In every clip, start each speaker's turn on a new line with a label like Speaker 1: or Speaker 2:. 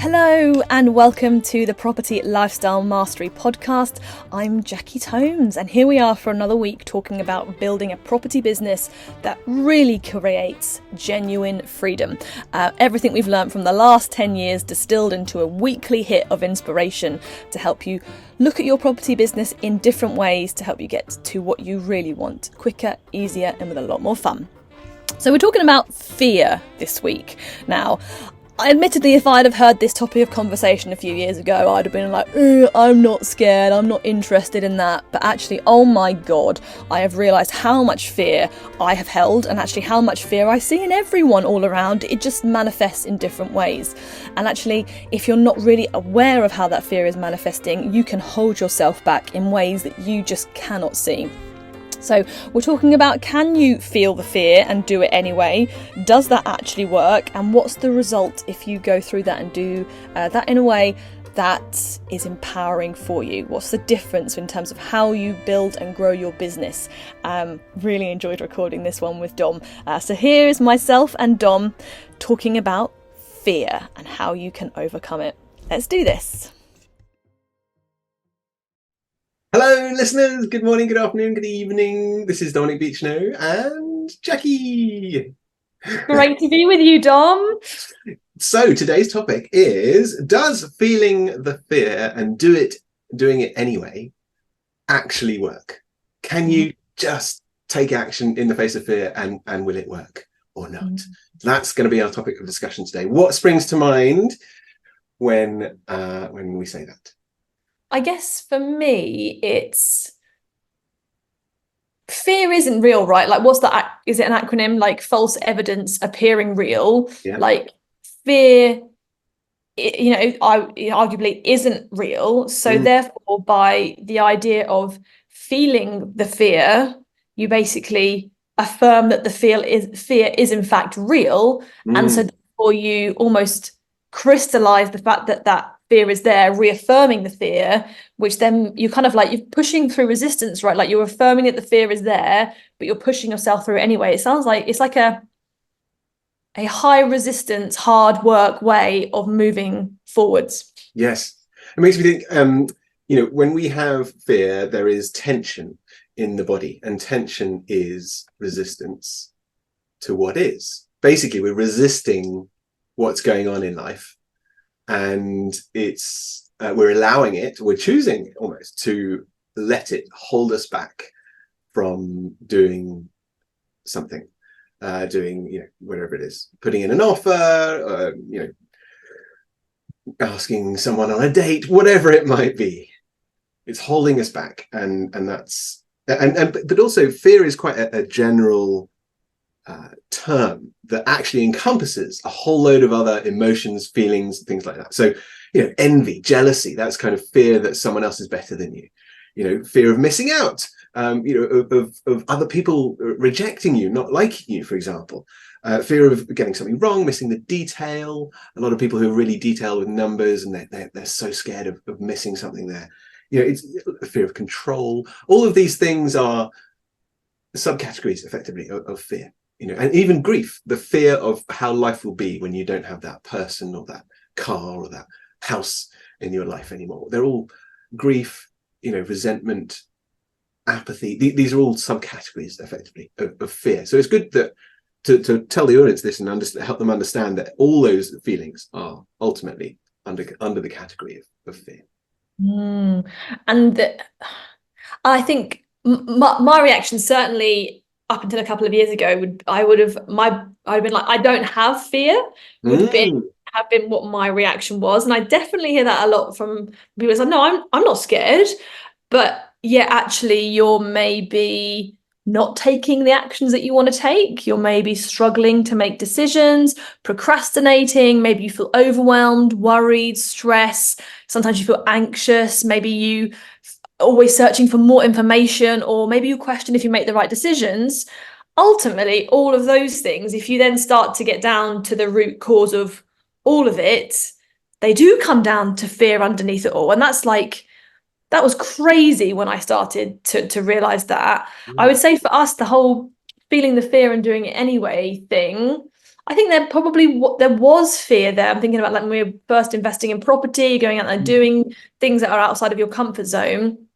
Speaker 1: Hello and welcome to the Property Lifestyle Mastery podcast. I'm Jackie Tomes and here we are for another week talking about building a property business that really creates genuine freedom. Everything we've learned from the last 10 years distilled into a weekly hit of inspiration to help you look at your property business in different ways to help you get to what you really want, quicker, easier and with a lot more fun. So we're talking about fear this week. Now, admittedly, if I'd have heard this topic of conversation a few years ago, I'd have been like, I'm not scared, I'm not interested in that. But actually, oh my God, I have realised how much fear I have held and actually how much fear I see in everyone all around. It just manifests in different ways. And actually, if you're not really aware of how that fear is manifesting, you can hold yourself back in ways that you just cannot see. So we're talking about, can you feel the fear and do it anyway? Does that actually work? And what's the result if you go through that and do that in a way that is empowering for you? What's the difference in terms of how you build and grow your business? Really enjoyed recording this one with Dom. So here is myself and Dom talking about fear and how you can overcome it. Let's do this.
Speaker 2: Hello, listeners. Good morning, good afternoon, good evening. This is Dominic Beechnow and Jackie.
Speaker 1: Great to be with you, Dom.
Speaker 2: So today's topic is, does feeling the fear and doing it anyway actually work? Can you just take action in the face of fear and will it work or not? That's going to be our topic of discussion today. What springs to mind when we say that?
Speaker 1: I guess for me, it's fear isn't real, right? Like, what's that? Is it an acronym? Like false evidence appearing real?
Speaker 2: Yeah.
Speaker 1: Like fear, arguably isn't real. So therefore, by the idea of feeling the fear, you basically affirm that the fear is in fact real, and so therefore you almost crystallize the fact that fear is there, reaffirming the fear, which then you kind of like, you're pushing through resistance, right? Like you're affirming that the fear is there, but you're pushing yourself through it anyway. It sounds like it's like a high resistance, hard work way of moving forwards.
Speaker 2: Yes. It makes me think, when we have fear, there is tension in the body, and tension is resistance to what is. Basically, we're resisting what's going on in life. And it's we're allowing it, we're choosing almost to let it hold us back from doing something, doing whatever it is, putting in an offer, asking someone on a date, whatever it might be. It's holding us back, and that's but also fear is quite a general term that actually encompasses a whole load of other emotions, feelings, things like that. So, envy, jealousy, that's kind of fear that someone else is better than you. Fear of missing out, of other people rejecting you, not liking you, for example. Fear of getting something wrong, missing the detail. A lot of people who are really detailed with numbers, and they're so scared of missing something there. It's a fear of control. All of these things are subcategories, effectively, of fear. And even grief, the fear of how life will be when you don't have that person or that car or that house in your life anymore. They're all grief, resentment, apathy. These are all subcategories, effectively, of fear. So it's good that to tell the audience this and help them understand that all those feelings are ultimately under the category of fear.
Speaker 1: And I think my reaction, certainly up until a couple of years ago, I'd have been like, I don't have fear, have been what my reaction was. And I definitely hear that a lot from people. Like, no, I'm not scared, but yeah, actually you're maybe not taking the actions that you want to take. You're maybe struggling to make decisions, procrastinating. Maybe you feel overwhelmed, worried, stressed. Sometimes you feel anxious. Maybe you always searching for more information, or maybe you question if you make the right decisions. Ultimately, all of those things, if you then start to get down to the root cause of all of it, they do come down to fear underneath it all. And that was crazy when I started to realize that. I would say for us, the whole feeling the fear and doing it anyway thing, I think there was fear there. I'm thinking about like when we were first investing in property, going out there doing things that are outside of your comfort zone.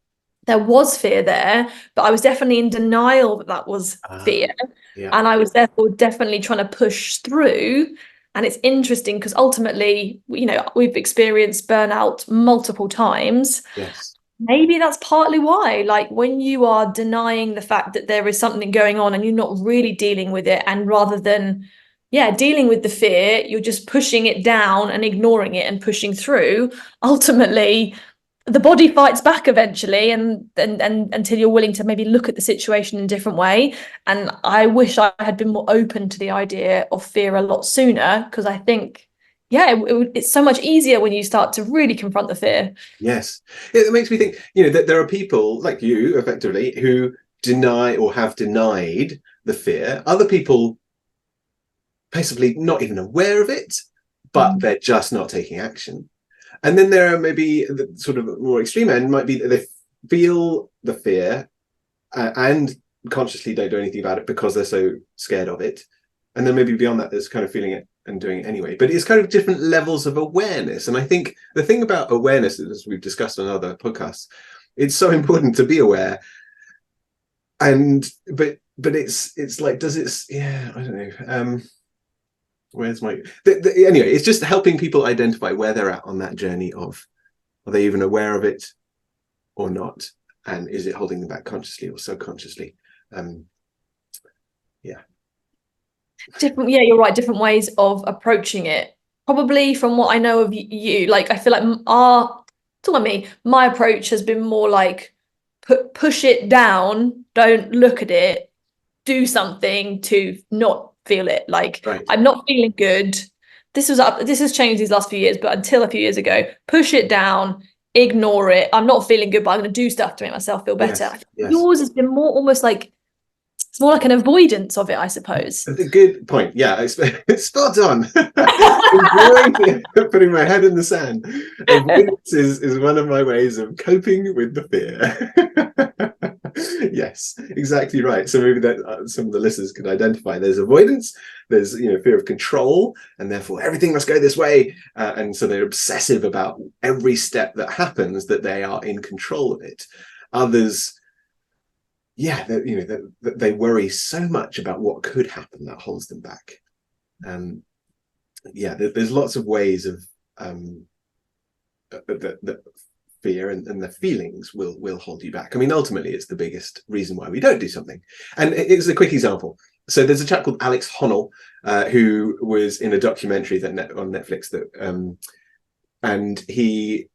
Speaker 1: There was fear there, but I was definitely in denial that that was fear.
Speaker 2: Yeah.
Speaker 1: And I was therefore definitely trying to push through. And it's interesting because ultimately, we've experienced burnout multiple times.
Speaker 2: Yes.
Speaker 1: Maybe that's partly why, like when you are denying the fact that there is something going on and you're not really dealing with it, and rather than, dealing with the fear, you're just pushing it down and ignoring it and pushing through. Ultimately, the body fights back eventually, and until you're willing to maybe look at the situation in a different way. And I wish I had been more open to the idea of fear a lot sooner, because I think, it's so much easier when you start to really confront the fear.
Speaker 2: Yes. It makes me think, that there are people like you, effectively, who deny or have denied the fear. Other people basically not even aware of it, but they're just not taking action. And then there are maybe the sort of more extreme end might be that they feel the fear and consciously don't do anything about it because they're so scared of it. And then maybe beyond that, there's kind of feeling it and doing it anyway. But it's kind of different levels of awareness. And I think the thing about awareness, as we've discussed on other podcasts, it's so important to be aware. But it's like, does it? Yeah, I don't know. Where's my anyway? It's just helping people identify where they're at on that journey of, are they even aware of it or not, and is it holding them back consciously or subconsciously?
Speaker 1: You're right, different ways of approaching it. Probably from what I know of you, like I feel like talk about me, my approach has been more like push it down, don't look at it, do something to not feel it. Like,
Speaker 2: Right.
Speaker 1: I'm not feeling good. This has changed these last few years, but until a few years ago, push it down, ignore it. I'm not feeling good, but I'm going to do stuff to make myself feel better.
Speaker 2: Yes.
Speaker 1: Yours has been more almost like, it's more like an avoidance of it, I suppose.
Speaker 2: That's a good point. Yeah, it's spot on. Putting my head in the sand. Avoidance is one of my ways of coping with the fear. Yes, exactly right. So maybe that some of the listeners could identify. There's avoidance. There's fear of control, and therefore everything must go this way. And so they're obsessive about every step that happens, that they are in control of it. Others, they worry so much about what could happen that holds them back. There's lots of ways of that fear and the feelings will hold you back. I mean, ultimately, it's the biggest reason why we don't do something. And it's a quick example. So there's a chap called Alex Honnold who was in a documentary on Netflix and he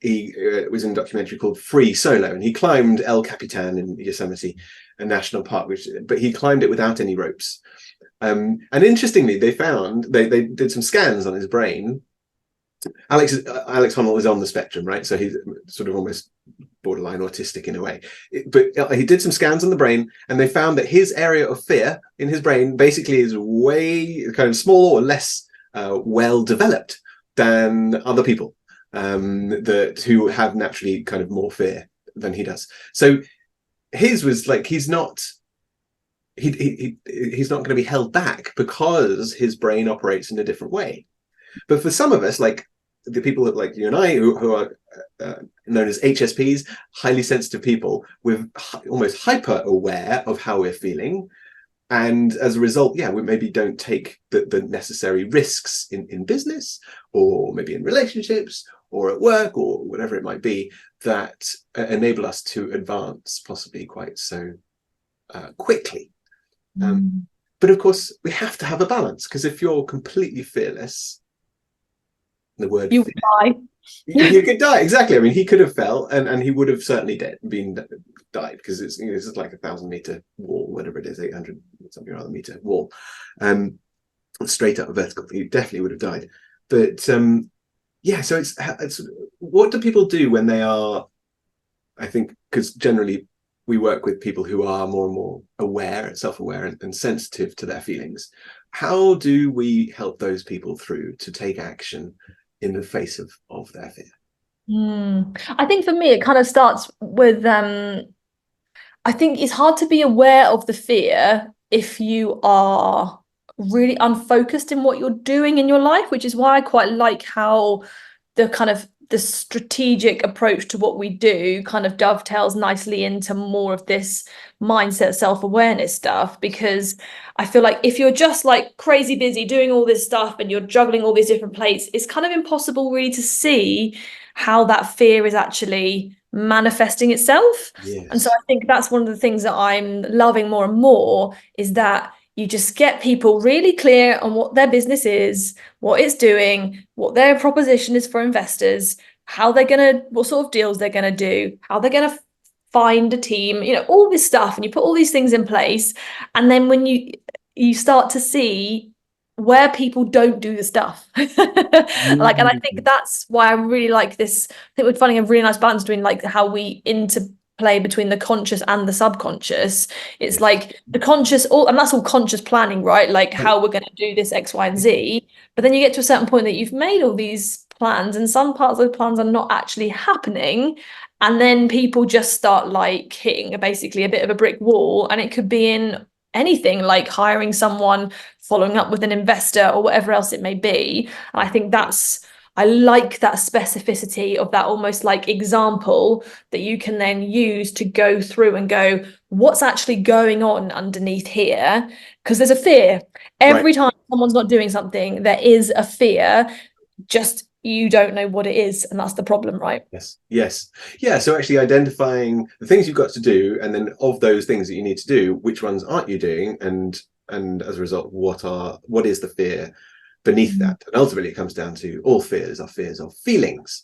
Speaker 2: was in a documentary called Free Solo, and he climbed El Capitan in Yosemite, a national park, but he climbed it without any ropes. And interestingly, they did some scans on his brain. Alex Honnold is on the spectrum, right? So he's sort of almost borderline autistic in a way. But he did some scans on the brain, and they found that his area of fear in his brain basically is way kind of smaller or less well developed than other people who have naturally kind of more fear than he does. So his was like, he's not going to be held back because his brain operates in a different way. But for some of us, like the people that, like you and I, who are known as HSPs, highly sensitive people, we're almost hyper aware of how we're feeling, and as a result, we maybe don't take the necessary risks in business, or maybe in relationships, or at work, or whatever it might be, that enable us to advance possibly quite so quickly. But of course, we have to have a balance, because if you're completely fearless, the word
Speaker 1: you would die.
Speaker 2: You could die. Exactly. I mean, he could have fell, and he would have certainly died, because this is like 1,000-meter wall, whatever it is, 800 something or other meter wall, straight up vertical. He definitely would have died. But so it's what do people do when they are? I think because generally we work with people who are more and more aware, self-aware, and sensitive to their feelings. How do we help those people through to take action in the face of their fear?
Speaker 1: I think for me, it kind of starts with, I think it's hard to be aware of the fear if you are really unfocused in what you're doing in your life, which is why I quite like how the kind of the strategic approach to what we do kind of dovetails nicely into more of this mindset, self-awareness stuff, because I feel like if you're just like crazy busy doing all this stuff and you're juggling all these different plates, it's kind of impossible really to see how that fear is actually manifesting itself. And so
Speaker 2: Yes.
Speaker 1: I think that's one of the things that I'm loving more and more, is that you just get people really clear on what their business is, what it's doing, what their proposition is for investors, what sort of deals they're gonna do, how they're gonna find a team, all this stuff, and you put all these things in place, and then when you start to see where people don't do the stuff. Like, and I think
Speaker 2: Mm.
Speaker 1: that's why I really like this. I think we're finding a really nice balance between like how we interplay between the conscious and the subconscious. It's
Speaker 2: Yes.
Speaker 1: like the conscious, and that's all conscious planning, right? Like how we're going to do this X, Y, and Z. But then you get to a certain point that you've made all these plans, and some parts of the plans are not actually happening. And then people just start like hitting basically a bit of a brick wall, and it could be in anything like hiring someone, following up with an investor, or whatever else it may be. And I think I like that specificity of that almost like example that you can then use to go through and go, what's actually going on underneath here? Because there's a fear.
Speaker 2: Right.
Speaker 1: Every time someone's not doing something, there is a fear, just you don't know what it is. And that's the problem, right?
Speaker 2: Yes. Yes. Yeah. So actually identifying the things you've got to do, and then of those things that you need to do, which ones aren't you doing? And as a result, what is the fear beneath
Speaker 1: Mm.
Speaker 2: that? And ultimately it comes down to all fears are fears of feelings.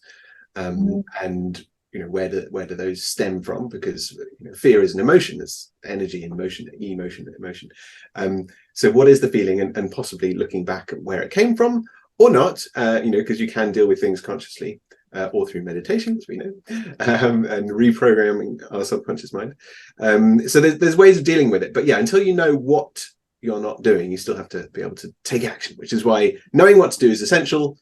Speaker 1: Mm.
Speaker 2: And where do those stem from? Because fear is an emotion, it's energy in motion, emotion. So what is the feeling, and possibly looking back at where it came from or not, because you can deal with things consciously, or through meditation, as we know, and reprogramming our subconscious mind. So there's ways of dealing with it. But yeah, until you know what you're not doing, you still have to be able to take action, which is why knowing what to do is essential,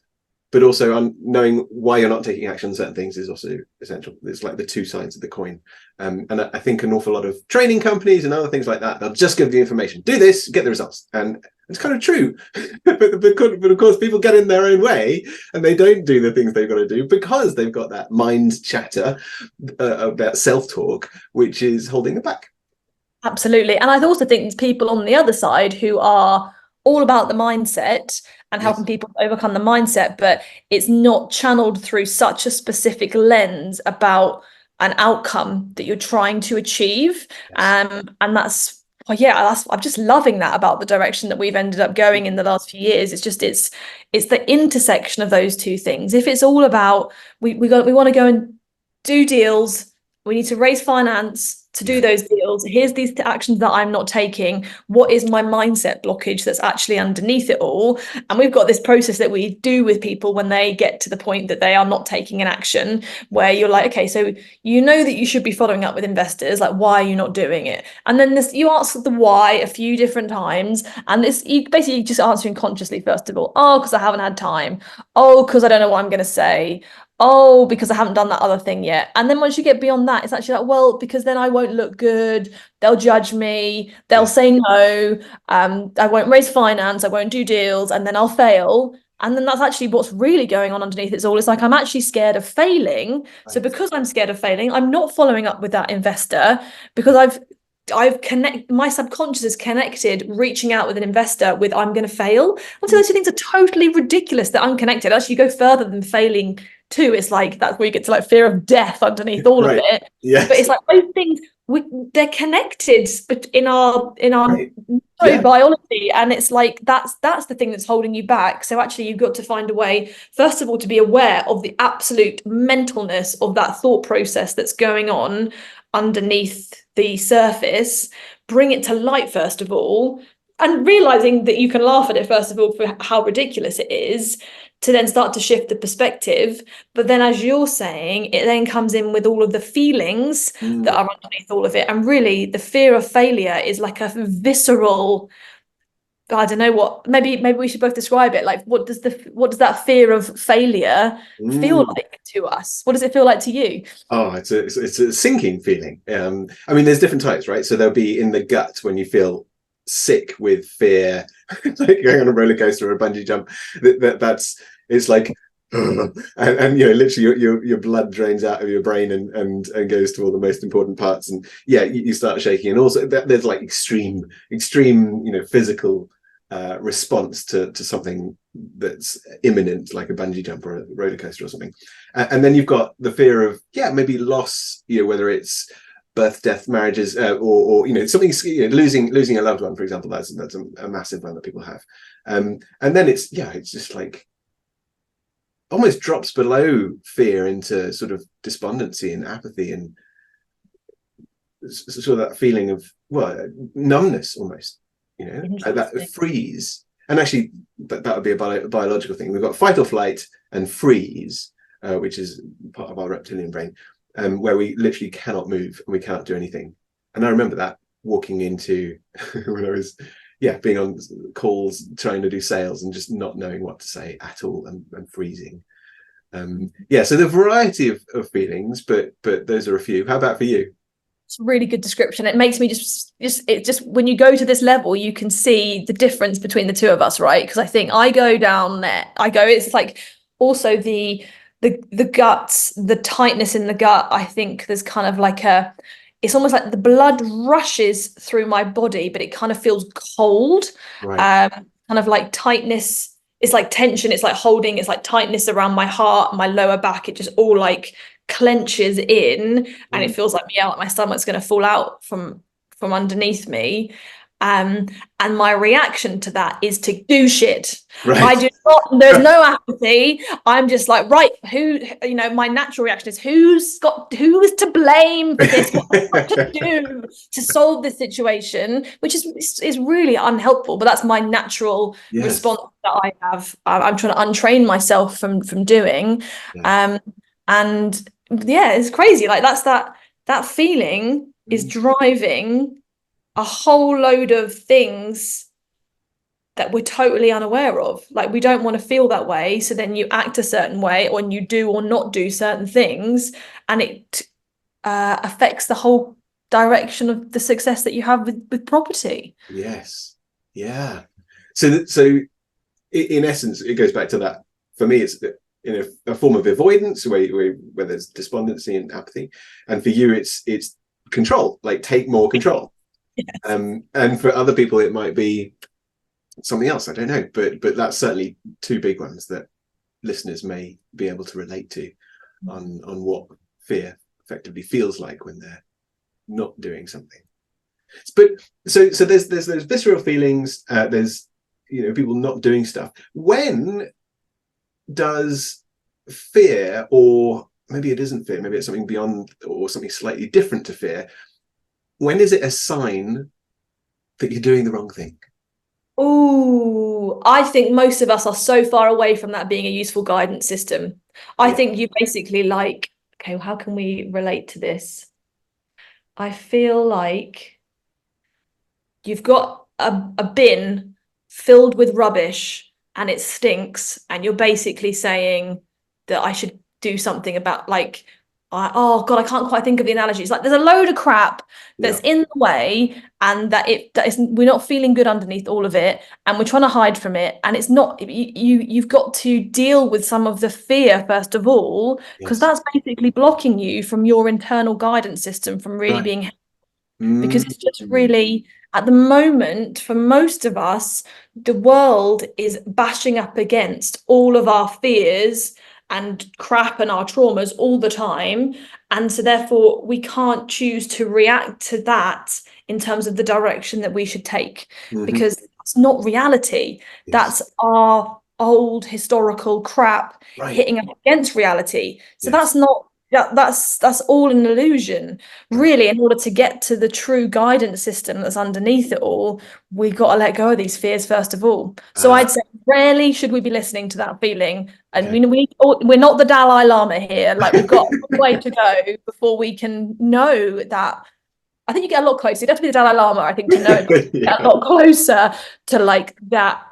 Speaker 2: but also knowing why you're not taking action on certain things is also essential. It's like the two sides of the coin. And I think an awful lot of training companies and other things like that, they'll just give the information, do this, get the results. And it's kind of true. but of course, people get in their own way and they don't do the things they've got to do because they've got that mind chatter, about self-talk, which is holding them back.
Speaker 1: Absolutely. And I also think there's people on the other side who are all about the mindset and helping
Speaker 2: Yes.
Speaker 1: people overcome the mindset, but it's not channeled through such a specific lens about an outcome that you're trying to achieve.
Speaker 2: Yes.
Speaker 1: And that's, well, yeah, I'm just loving that about the direction that we've ended up going in the last few years. It's the intersection of those two things. If it's all about we want to go and do deals, we need to raise finance to do
Speaker 2: Yeah.
Speaker 1: those deals. Here's these actions that I'm not taking. What is my mindset blockage that's actually underneath it all? And we've got this process that we do with people when they get to the point that they are not taking an action, where you're like, okay, so you know that you should be following up with investors. Like, why are you not doing it? And then you ask the why a few different times, and you basically just answering consciously first of all. Oh, because I haven't had time. Oh, because I don't know what I'm going to say. Oh, because I haven't done that other thing yet. And then once you get beyond that, it's actually like, well, because then I won't look good. They'll judge me. They'll
Speaker 2: Yeah.
Speaker 1: say no. I won't raise finance. I won't do deals. And then I'll fail. And then that's actually what's really going on underneath it all. It's like, I'm actually scared of failing. So
Speaker 2: Right.
Speaker 1: because I'm scared of failing, I'm not following up with that investor, because my subconscious is connected reaching out with an investor with I'm going to fail. And so those two things are totally ridiculous. They're unconnected. Actually, you go further than failing too. It's like that's where you get to like fear of death underneath all of
Speaker 2: Right.
Speaker 1: it. But
Speaker 2: Yes.
Speaker 1: it's like those things, they're connected in our
Speaker 2: Right. Yeah.
Speaker 1: biology, and it's like that's the thing that's holding you back. So actually, you've got to find a way, first of all, to be aware of the absolute mentalness of that thought process that's going on underneath the surface, bring it to light first of all, and realizing that you can laugh at it first of all for how ridiculous it is, to then start to shift the perspective. But then, as you're saying, it then comes in with all of the feelings that
Speaker 2: Mm.
Speaker 1: are underneath all of it. And really, the fear of failure is like a visceral, I don't know what, maybe we should both describe it. Like, what does that fear of failure feel
Speaker 2: Mm.
Speaker 1: like to us? What does it feel like to you?
Speaker 2: Oh, it's a sinking feeling. I mean, there's different types, right? So there'll be in the gut when you feel sick with fear, like going on a roller coaster or a bungee jump, that's it's like and literally your blood drains out of your brain and goes to all the most important parts, and you start shaking. And also there's like extreme physical response to something that's imminent, like a bungee jump or a roller coaster or something. And then you've got the fear of maybe loss, whether it's birth, death, marriages, or something, losing a loved one, for example. That's a massive one that people have. And then it's just like almost drops below fear into sort of despondency and apathy, and sort of that feeling of numbness almost, that freeze. And actually that would be a biological thing. We've got fight or flight and freeze, which is part of our reptilian brain, where we literally cannot move and we can't do anything. And I remember that walking into when I was being on calls trying to do sales and just not knowing what to say at all, and freezing. So the variety of feelings, but those are a few. How about for you?
Speaker 1: It's a really good description. It makes me just when you go to this level, you can see the difference between the two of us, right? Because I think I go down there, it's like also the guts, the tightness in the gut. I think there's kind of like it's almost like the blood rushes through my body, but it kind of feels cold.
Speaker 2: Right.
Speaker 1: Kind of like tightness. It's like tension. It's like holding. It's like tightness around my heart, my lower back. It just all like clenches in, and it feels like my stomach's going to fall out from underneath me. And my reaction to that is to do shit.
Speaker 2: Right.
Speaker 1: I do not, there's no apathy. I'm just like, right, my natural reaction is who is to blame for this? What have I got to do to solve this situation? Which is really unhelpful, but that's my natural response that I have. I'm trying to untrain myself from doing. And it's crazy. Like that feeling is driving a whole load of things that we're totally unaware of. Like, we don't want to feel that way, so then you act a certain way, or you do or not do certain things, and it affects the whole direction of the success that you have with property.
Speaker 2: Yes. Yeah. So in essence, it goes back to that. For me, it's in a form of avoidance where there's despondency and apathy, and for you it's control, like take more control. Yes. And for other people it might be something else, I don't know, but that's certainly two big ones that listeners may be able to relate to on what fear effectively feels like when they're not doing something. But so there's those visceral feelings, there's people not doing stuff. When does fear, or maybe it isn't fear, maybe it's something beyond or something slightly different to fear, when is it a sign that you're doing the wrong thing?
Speaker 1: Oh, I think most of us are so far away from that being a useful guidance system. I think you basically like, okay, well, how can we relate to this? I feel like you've got a bin filled with rubbish and it stinks, and you're basically saying that I should do something about, like, oh God, I can't quite think of the analogy. It's like there's a load of crap that's in the way, and we're not feeling good underneath all of it, and we're trying to hide from it, and it's not, you've got to deal with some of the fear first of all, because that's basically blocking you from your internal guidance system from really being, because it's just really, at the moment, for most of us, the world is bashing up against all of our fears and crap and our traumas all the time, and so therefore we can't choose to react to that in terms of the direction that we should take, because it's not reality. That's our old historical crap hitting up against reality. So that's not, that's all an illusion, really. In order to get to the true guidance system that's underneath it all, we've got to let go of these fears first of all. So I'd say rarely should we be listening to that feeling. And we're not the Dalai Lama here. Like, we've got a way to go before we can know that. I think you get a lot closer. You don't have to be the Dalai Lama, I think, to know it. Get a lot closer to like that,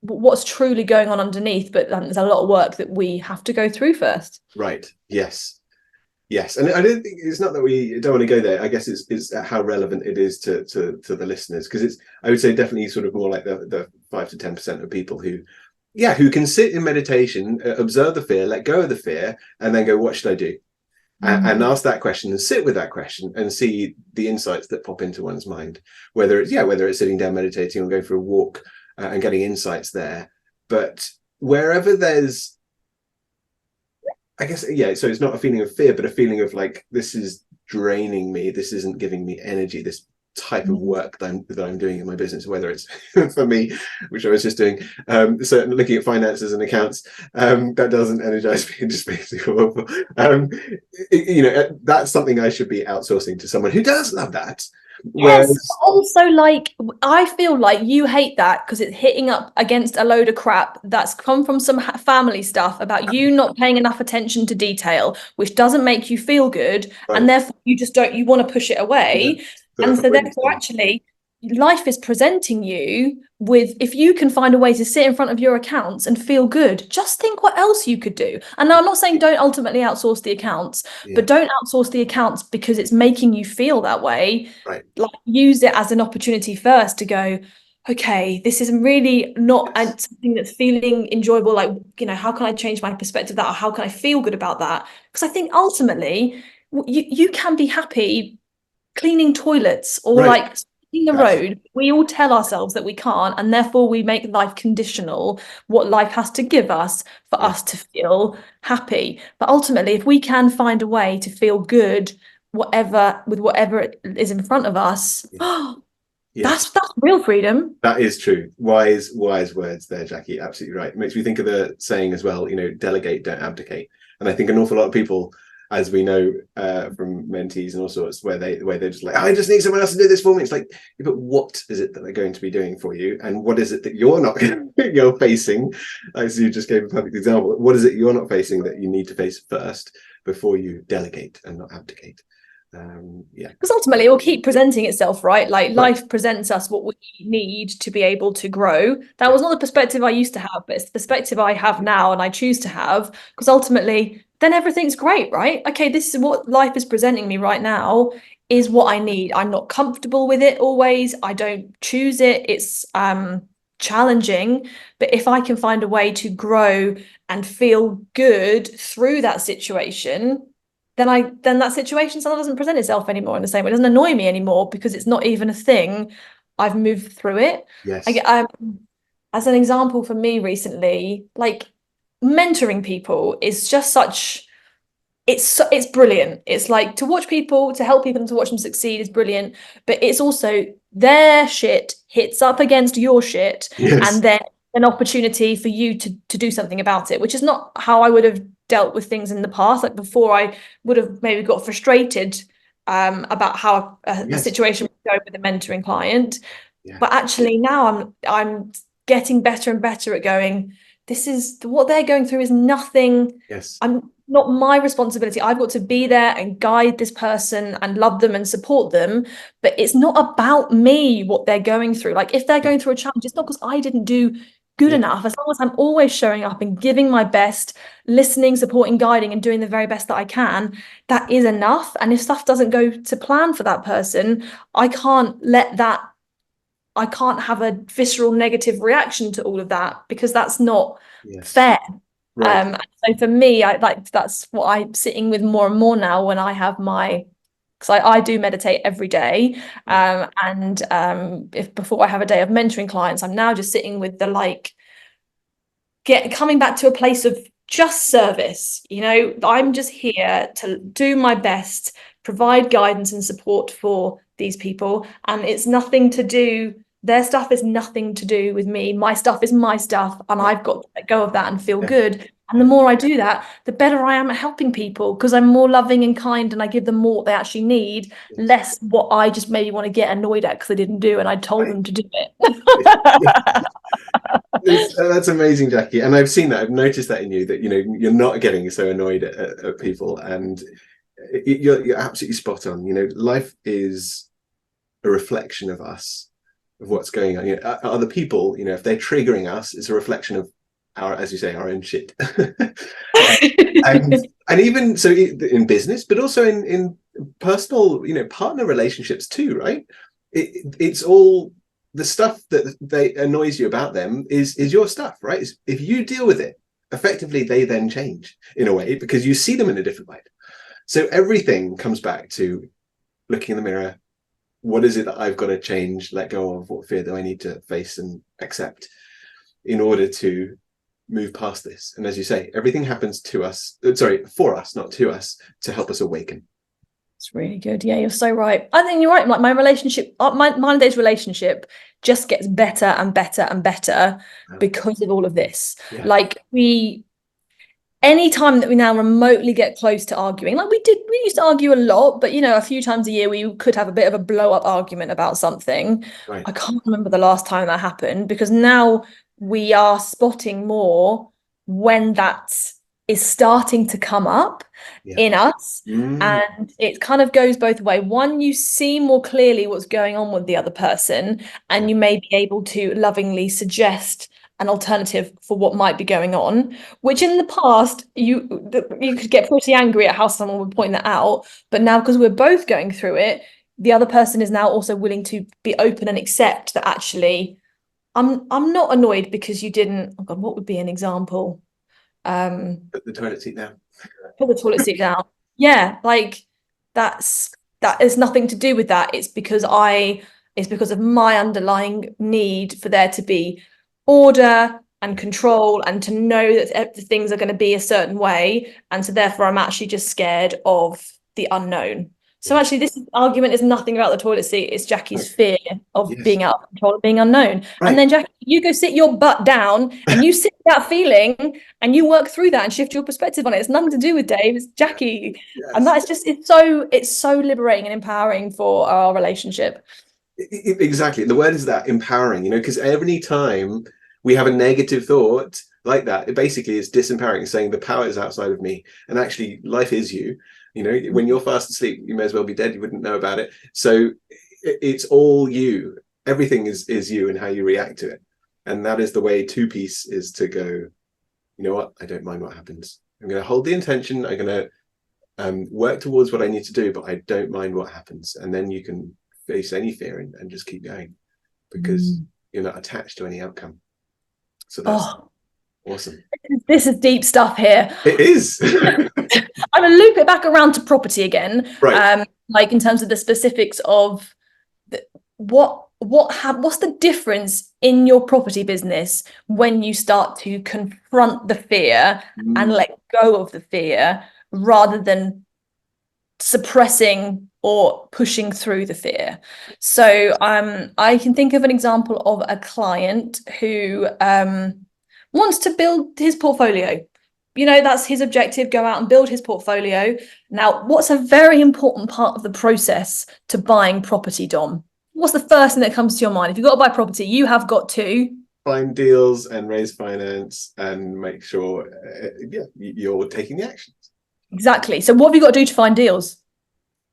Speaker 1: what's truly going on underneath. But there's a lot of work that we have to go through first.
Speaker 2: Right. Yes. Yes, and I don't think it's not that we don't want to go there. I guess it's how relevant it is to the listeners, because it's, I would say, definitely sort of more like the 5 to 10% of people who, yeah, who can sit in meditation, observe the fear, let go of the fear, and then go, what should I do? And ask that question and sit with that question and see the insights that pop into one's mind. Whether it's sitting down meditating or going for a walk and getting insights there, but wherever there's, I guess, yeah, so it's not a feeling of fear, but a feeling of like, this is draining me. This isn't giving me energy. This type of work that I'm doing in my business, whether it's for me, which I was just doing, so looking at finances and accounts, that doesn't energize me and just makes me awful. That's something I should be outsourcing to someone who does love that.
Speaker 1: Yes, but also like I feel like you hate that because it's hitting up against a load of crap that's come from some family stuff about you not paying enough attention to detail, which doesn't make you feel good,
Speaker 2: right.
Speaker 1: and therefore you want to push it away.
Speaker 2: Yeah.
Speaker 1: And so therefore actually life is presenting you with, if you can find a way to sit in front of your accounts and feel good, just think what else you could do. And I'm not saying don't ultimately outsource the accounts, but don't outsource the accounts because it's making you feel that way.
Speaker 2: Right.
Speaker 1: Like use it as an opportunity first to go, okay, this is really not something that's feeling enjoyable. Like, how can I change my perspective of that? Or how can I feel good about that? Because I think ultimately you can be happy cleaning toilets or like in the road. We all tell ourselves that we can't, and therefore we make life conditional, what life has to give us for us to feel happy. But ultimately, if we can find a way to feel good, whatever is in front of us, that's real freedom.
Speaker 2: That is true. Wise words there, Jackie. Absolutely right. It makes me think of the saying as well, delegate, don't abdicate. And I think an awful lot of people, as we know from mentees and all sorts, where they're just like, I just need someone else to do this for me. It's like, yeah, but what is it that they're going to be doing for you, and what is it that you're facing? As you just gave a perfect example, what is it you're not facing that you need to face first before you delegate and not abdicate?
Speaker 1: Because ultimately it will keep presenting itself, right? Like life presents us what we need to be able to grow. That was not the perspective I used to have, but it's the perspective I have now and I choose to have, because ultimately then everything's great, right? Okay, this is what life is presenting me right now, is what I need. I'm not comfortable with it always. I don't choose it. It's challenging, but if I can find a way to grow and feel good through that situation, then that situation suddenly doesn't present itself anymore in the same way. It doesn't annoy me anymore because it's not even a thing. I've moved through it.
Speaker 2: Yes.
Speaker 1: As an example for me recently, like mentoring people is just it's brilliant. It's like to watch people, to help people and to watch them succeed is brilliant. But it's also their shit hits up against your shit, and then an opportunity for you to do something about it, which is not how I would have dealt with things in the past. Like before, I would have maybe got frustrated about how a situation would go with a mentoring client. But actually now I'm getting better and better at going, this is what they're going through is nothing. I'm not my responsibility. I've got to be there and guide this person and love them and support them. But it's not about me, what they're going through. Like if they're going through a challenge, it's not because I didn't do good enough. As long as I'm always showing up and giving my best, listening, supporting, guiding, and doing the very best that I can, that is enough. And if stuff doesn't go to plan for that person, I can't have a visceral negative reaction to all of that, because that's not fair. So for me, that's what I'm sitting with more and more now when I have because I do meditate every day. If before I have a day of mentoring clients, I'm now just sitting with the coming back to a place of just service. I'm just here to do my best, provide guidance and support for these people. And it's nothing to do, their stuff is nothing to do with me. My stuff is my stuff. And I've got to let go of that and feel good. And the more I do that, the better I am at helping people, because I'm more loving and kind and I give them more what they actually need, less what I just maybe want to get annoyed at because they didn't do and I told them to do it.
Speaker 2: That's amazing, Jackie. And I've seen that. I've noticed that in you, that you're not getting so annoyed at people, and you're absolutely spot on. Life is a reflection of us, of what's going on. Other people, if they're triggering us, it's a reflection of our, as you say, our own shit. and even so in business, but also in personal, partner relationships too, right? It's all the stuff that they annoys you about them is your stuff, right? If you deal with it effectively, they then change in a way because you see them in a different light. So everything comes back to looking in the mirror. What is it that I've got to change, let go of? What fear do I need to face and accept in order to move past this? And as you say, everything happens for us, not to us, to help us awaken.
Speaker 1: It's really good. Yeah, you're so right. I think you're right. Like my relationship, my day's relationship just gets better and better and better because of all of this.
Speaker 2: Yeah.
Speaker 1: Like any time that we now remotely get close to arguing, like we used to argue a lot, but a few times a year we could have a bit of a blow up argument about something.
Speaker 2: Right.
Speaker 1: I can't remember the last time that happened because now we are spotting more when that is starting to come up in us. And it kind of goes both ways. One, you see more clearly what's going on with the other person, and you may be able to lovingly suggest an alternative for what might be going on, which in the past you could get pretty angry at how someone would point that out. But now, because we're both going through it, the other person is now also willing to be open and accept that actually I'm not annoyed because you didn't. Oh God, what would be an example?
Speaker 2: Put the toilet seat down.
Speaker 1: Put the toilet seat down. Yeah, like that has nothing to do with that. It's because of my underlying need for there to be order and control and to know that the things are going to be a certain way. And so therefore I'm actually just scared of the unknown. So actually this argument is nothing about the toilet seat. It's Jackie's fear of being out of control, of being unknown. Right. And then Jackie, you go sit your butt down and you sit that feeling and you work through that and shift your perspective on it. It's nothing to do with Dave, it's Jackie. Yes. And that's just, it's so liberating and empowering for our relationship.
Speaker 2: Exactly. The word is that, empowering, because every time we have a negative thought like that, it basically is disempowering, saying the power is outside of me. And actually life is you. When you're fast asleep, you may as well be dead. You wouldn't know about it. So it's all you. Everything is you and how you react to it. And that is the way to peace, is to go, you know what? I don't mind what happens. I'm going to hold the intention. I'm going to work towards what I need to do, but I don't mind what happens. And then you can face any fear and just keep going because you're not attached to any outcome. So that's awesome.
Speaker 1: This is deep stuff here.
Speaker 2: It is.
Speaker 1: I'm going to loop it back around to property again.
Speaker 2: Right.
Speaker 1: Like in terms of the specifics of what's the difference in your property business when you start to confront the fear and let go of the fear rather than suppressing or pushing through the fear. So I can think of an example of a client who wants to build his portfolio. That's his objective, go out and build his portfolio. Now, what's a very important part of the process to buying property, Dom? What's the first thing that comes to your mind? If you've got to buy property, you have got to
Speaker 2: find deals and raise finance and make sure you're taking the actions.
Speaker 1: Exactly. So what have you got to do to find deals?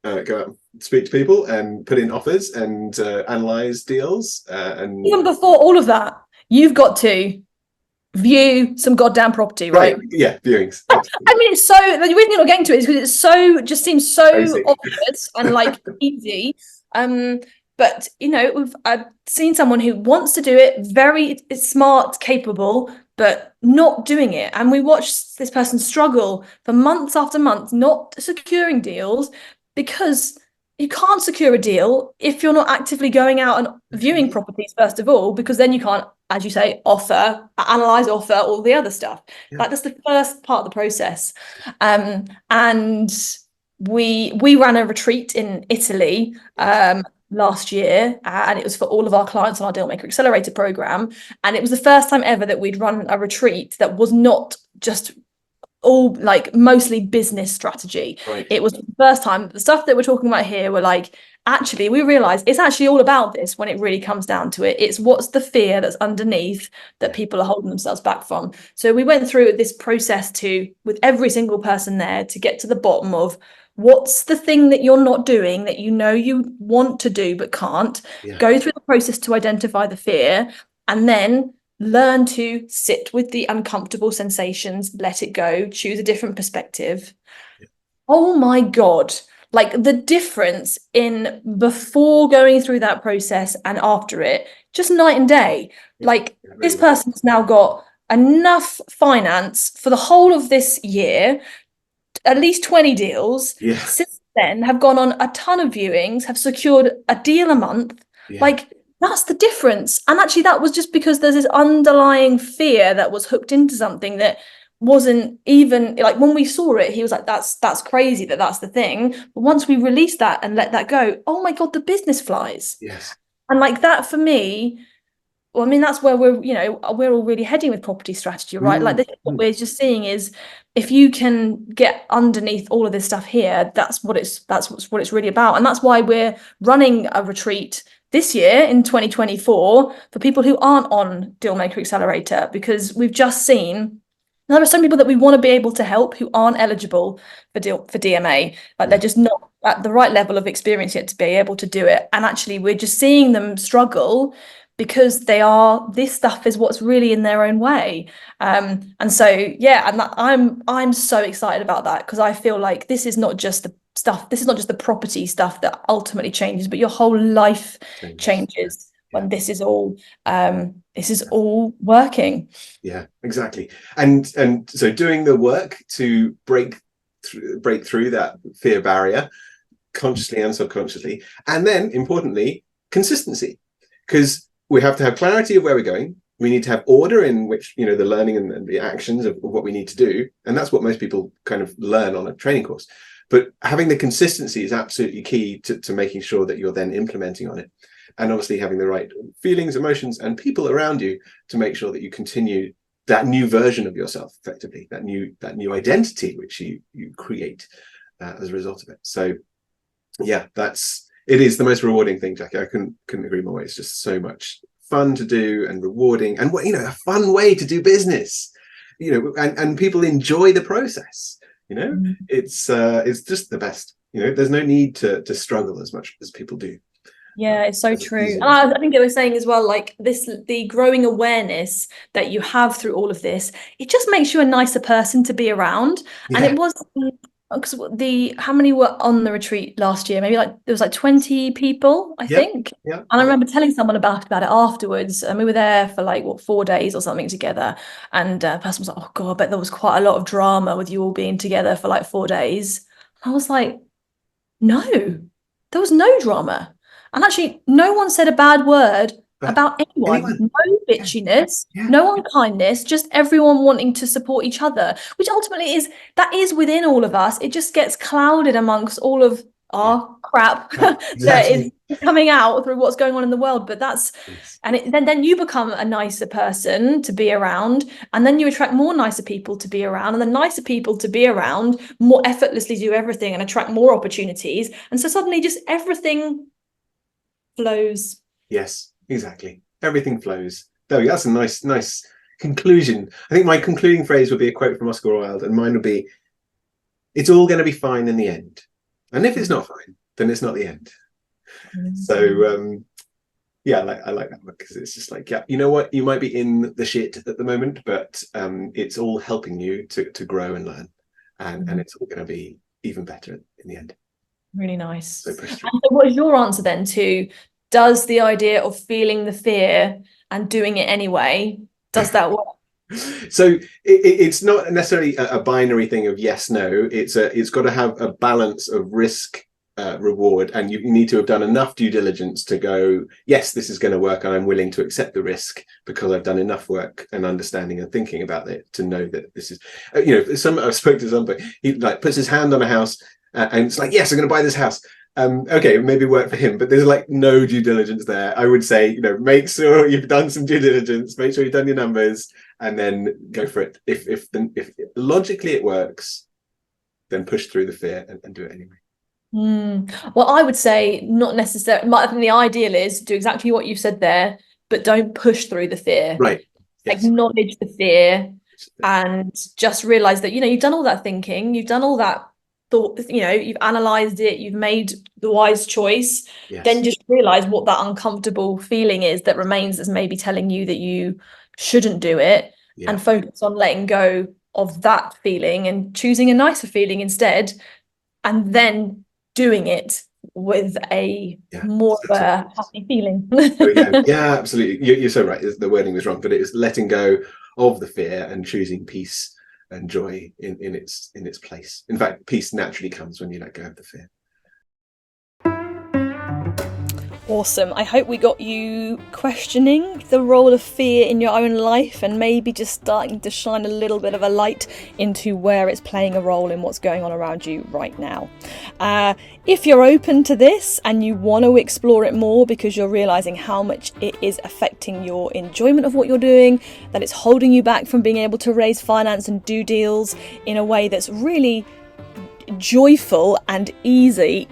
Speaker 2: Go out and speak to people and put in offers and analyze deals. And
Speaker 1: even before all of that, you've got to view some goddamn property, right?
Speaker 2: Yeah, viewings.
Speaker 1: I mean, it's so, the reason you're not getting to it is because just seems so basic, obvious and like easy. But I've seen someone who wants to do it, very smart, capable, but not doing it. And we watched this person struggle for months after months, not securing deals, because you can't secure a deal if you're not actively going out and viewing properties, first of all, because then you can't, as you say, analyze, offer, all the other stuff. Yeah. That's the first part of the process. And we ran a retreat in Italy last year, and it was for all of our clients on our Dealmaker Accelerator program. And it was the first time ever that we'd run a retreat that was not just all like mostly business strategy. Right. It was the first time. The stuff that we're talking about here were like, actually, we realized it's actually all about this when it really comes down to it. It's what's the fear that's underneath that people are holding themselves back from. So we went through this process with every single person there to get to the bottom of what's the thing that you're not doing that you want to do but can't. Go through the process to identify the fear, and then learn to sit with the uncomfortable sensations, let it go, choose a different perspective. Oh my God. Like the difference in before going through that process and after it, just night and day.
Speaker 2: Yeah.
Speaker 1: Like
Speaker 2: Yeah,
Speaker 1: this
Speaker 2: really.
Speaker 1: person's now got enough finance for the whole of this year, at least 20 deals.
Speaker 2: Yeah.
Speaker 1: Since then, have gone on a ton of viewings, have secured a deal a month.
Speaker 2: Yeah.
Speaker 1: Like that's the difference. And actually, that was just because there's this underlying fear that was hooked into something that wasn't even like when we saw it, he was like, that's crazy that that's the thing. But once we release that and let that go, oh my God, the business flies.
Speaker 2: Yes.
Speaker 1: And like that for me, well, I mean, that's where we're all really heading with property strategy, right? Like this, what we're just seeing is if you can get underneath all of this stuff here, that's what it's really about. And that's why we're running a retreat this year in 2024 for people who aren't on Dealmaker Accelerator, because we've just seen there are some people that we want to be able to help who aren't eligible for DMA. Like they're just not at the right level of experience yet to be able to do it. And actually, we're just seeing them struggle because this stuff is what's really in their own way. And so, yeah, and I'm so excited about that, because I feel like this is not just the property stuff that ultimately changes, but your whole life changes when this is all working.
Speaker 2: Yeah, exactly. And so doing the work to break through that fear barrier, consciously and subconsciously, and then importantly, consistency, because we have to have clarity of where we're going. We need to have order in which, the learning and the actions of what we need to do. And that's what most people kind of learn on a training course. But having the consistency is absolutely key to making sure that you're then implementing on it. And obviously having the right feelings, emotions, and people around you to make sure that you continue that new version of yourself, effectively, that new identity which you create as a result of it. So yeah, it is the most rewarding thing, Jackie. I couldn't agree more. It's just so much fun to do and rewarding, and a fun way to do business. And people enjoy the process. It's just the best. There's no need to struggle as much as people do.
Speaker 1: Yeah, it's so true. And I think it was saying as well, like the growing awareness that you have through all of this, it just makes you a nicer person to be around. Yeah. And it was because how many were on the retreat last year? Maybe there was 20 people, I think.
Speaker 2: Yeah.
Speaker 1: And I remember telling someone about it afterwards, and we were there for 4 days or something together. And the person was like, "Oh God, I bet there was quite a lot of drama with you all being together for 4 days." I was like, "No, there was no drama." And actually, no one said a bad word about anyone. No bitchiness, no unkindness, just everyone wanting to support each other, which ultimately is within all of us. It just gets clouded amongst all of our crap that is coming out through what's going on in the world. But then you become a nicer person to be around, and then you attract more nicer people to be around, and the nicer people to be around more effortlessly do everything and attract more opportunities. And so suddenly just everything flows.
Speaker 2: Yes, exactly. Everything flows. That's a nice conclusion. I think my concluding phrase would be a quote from Oscar Wilde, and mine would be, "It's all going to be fine in the end. And if it's not fine, then it's not the end." So yeah, I like that one, because it's just like, yeah, you know what? You might be in the shit at the moment, but it's all helping you to grow and learn, and it's all going to be even better in the end.
Speaker 1: Really nice. So what is your answer then to, does the idea of feeling the fear and doing it anyway, does that work?
Speaker 2: So it's not necessarily a binary thing of yes, no. It's got to have a balance of risk, reward, and you need to have done enough due diligence to go, yes, this is going to work, and I'm willing to accept the risk because I've done enough work and understanding and thinking about it to know that this is, I spoke to somebody, he puts his hand on a house, and it's like, yes, I'm going to buy this house. Okay, maybe work for him, but there's no due diligence there. I would say, make sure you've done some due diligence, make sure you've done your numbers, and then go for it. If logically it works, then push through the fear and do it anyway.
Speaker 1: Well, I would say not necessarily. I think the ideal is do exactly what you said there, but don't push through the fear.
Speaker 2: Right. Yes.
Speaker 1: Acknowledge the fear and just realize that, you've done all that thinking, you've done all that thought, you've analyzed it, you've made the wise choice. Yes. Then just realize what that uncomfortable feeling is that remains, that's maybe telling you that you shouldn't do it,
Speaker 2: Yeah.
Speaker 1: and focus on letting go of that feeling and choosing a nicer feeling instead, and then doing it with a more of a happy feeling.
Speaker 2: There we go. Yeah, absolutely. You're so right. The wording was wrong, but it was letting go of the fear and choosing peace and joy in its place. In fact, peace naturally comes when you let go of the fear.
Speaker 1: Awesome. I hope we got you questioning the role of fear in your own life, and maybe just starting to shine a little bit of a light into where it's playing a role in what's going on around you right now. If you're open to this and you want to explore it more because you're realizing how much it is affecting your enjoyment of what you're doing, that it's holding you back from being able to raise finance and do deals in a way that's really joyful and easy,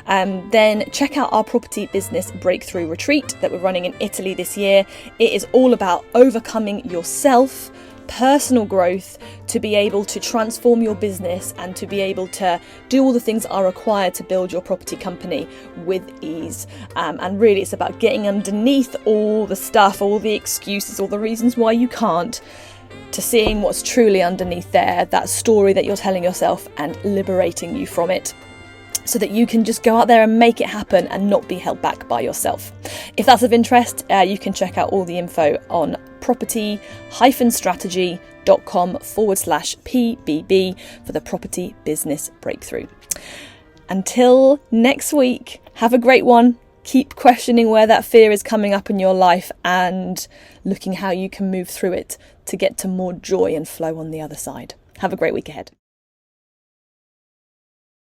Speaker 1: then check out our property business breakthrough retreat that we're running in Italy this year. It is all about overcoming yourself, personal growth, to be able to transform your business and to be able to do all the things that are required to build your property company with ease. And really it's about getting underneath all the stuff, all the excuses, all the reasons why you can't, to seeing what's truly underneath there, that story that you're telling yourself, and liberating you from it, so that you can just go out there and make it happen and not be held back by yourself. If that's of interest, you can check out all the info on property-strategy.com/PBB for the property business breakthrough. Until next week, have a great one. Keep questioning where that fear is coming up in your life and looking how you can move through it to get to more joy and flow on the other side. Have a great week ahead.